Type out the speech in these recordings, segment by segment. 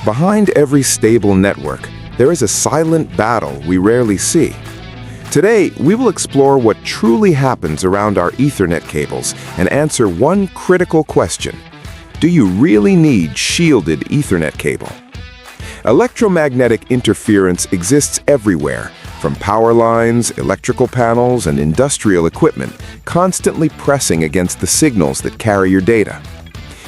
Behind every stable network, there is a silent battle we rarely see. Today, we will explore what truly happens around our Ethernet cables and answer one critical question. Do you really need shielded Ethernet cable? Electromagnetic interference exists everywhere, from power lines, electrical panels, and industrial equipment, constantly pressing against the signals that carry your data.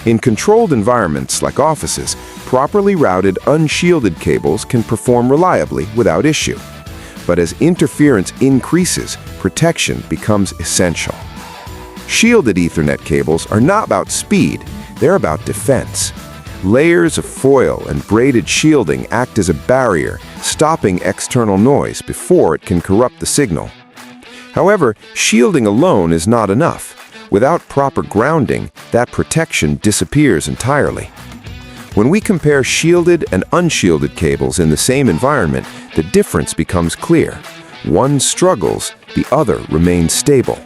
In controlled environments like offices, properly routed unshielded cables can perform reliably without issue. But as interference increases, protection becomes essential. Shielded Ethernet cables are not about speed, they're about defense. Layers of foil and braided shielding act as a barrier, stopping external noise before it can corrupt the signal. However, shielding alone is not enough. Without proper grounding, that protection disappears entirely. When we compare shielded and unshielded cables in the same environment, the difference becomes clear. One struggles, the other remains stable.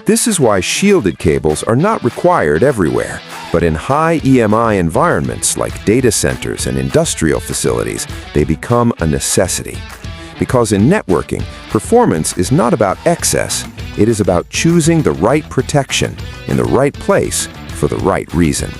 This is why shielded cables are not required everywhere, but in high EMI environments like data centers and industrial facilities, they become a necessity. Because in networking, performance is not about excess, it is about choosing the right protection in the right place for the right reason.